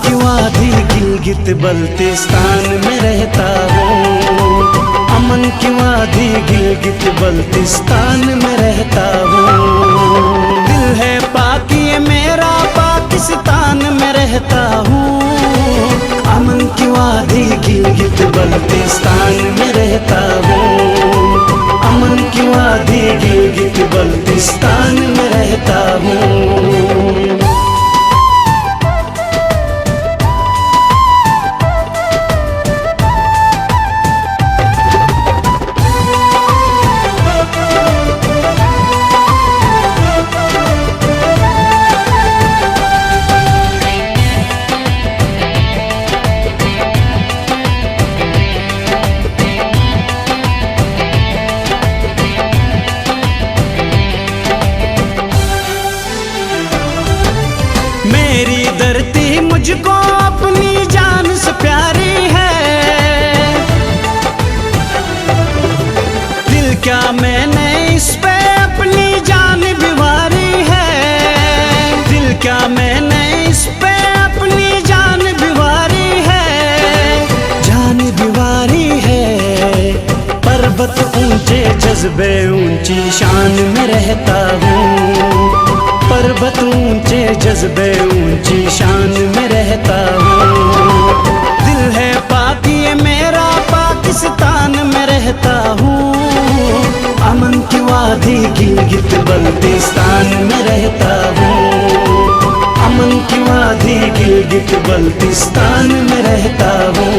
की वादी गिलगित बल्तिस्तान में रहता हूँ। अमन की वादी गिलगित बल्तिस्तान में रहता हूँ। दिल है पाक ये मेरा पाकिस्तान में रहता हूँ। अमन की वादी गिलगित बल्तिस्तान में रहता हूँ। अमन की वादी गिलगित बल्तिस्तान में रहता हूँ। मेरी धरती मुझको अपनी जान से प्यारी है। दिल क्या मैंने इस पे अपनी जान बिवारी है। दिल क्या मैंने इस पे अपनी जान बिवारी है। जान बिवारी है। पर्वत ऊंचे जज्बे ऊंची शान में रहता हूँ। पर्वत ऊंचे जज्बे ऊंची शान में रहता हूँ। दिल है पाक ये मेरा पाकिस्तान में रहता हूँ। अमन की वादी गिलगित बल्तिस्तान में रहता हूँ। अमन की वादी गिलगित बल्तिस्तान में रहता हूँ।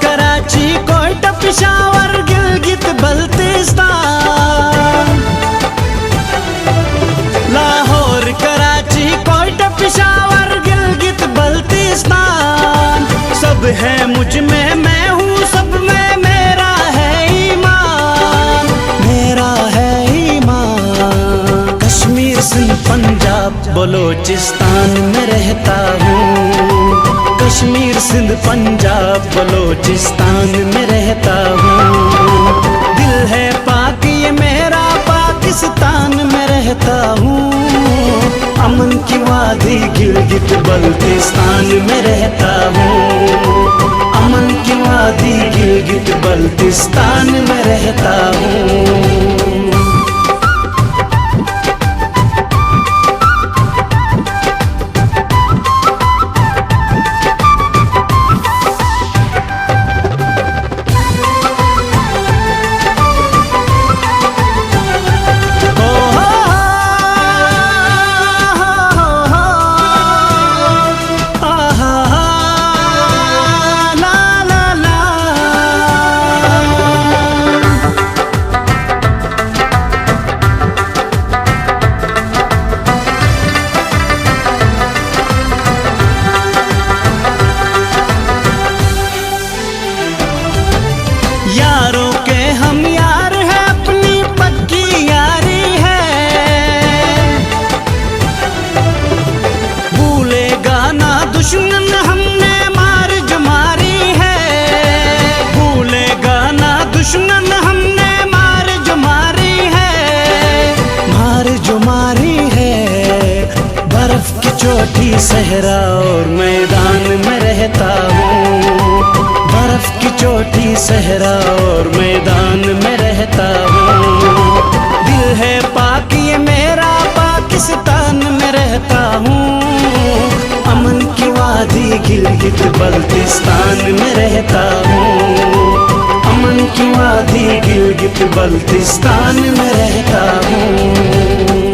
कराची कोयटा पेशावर गिलगित बल्तिस्तान। लाहौर कराची कोयटा पेशावर गिलगित बल्तिस्तान। सब है मुझ में मैं हूँ सब में मेरा है ईमान। मेरा है ईमान। कश्मीर सिंध पंजाब बलोचिस्तान में रहता हूँ। कश्मीर सिंध पंजाब बलोचिस्तान में रहता हूँ। दिल है पाक ये मेरा पाकिस्तान में रहता हूँ। अमन की वादी गिलगित बल्तिस्तान में रहता हूँ। अमन की वादी गिलगित बल्तिस्तान में रहता हूँ। यारों के हम यार है अपनी पक्की यारी है। भूलेगा ना दुश्मन हमने मार जो मारी है। भूलेगा ना दुश्मन हमने मार जो मारी है। मार जो मारी है। बर्फ की चोटी सहरा और मैदान में रहता हूँ। बर्फ की चोटी सहरा और मैदान में रहता हूँ। दिल है पाक ये मेरा पाकिस्तान में रहता हूँ। अमन की वादी गिलगित बल्तिस्तान में रहता हूँ। अमन की वादी गिलगित बल्तिस्तान में रहता हूँ।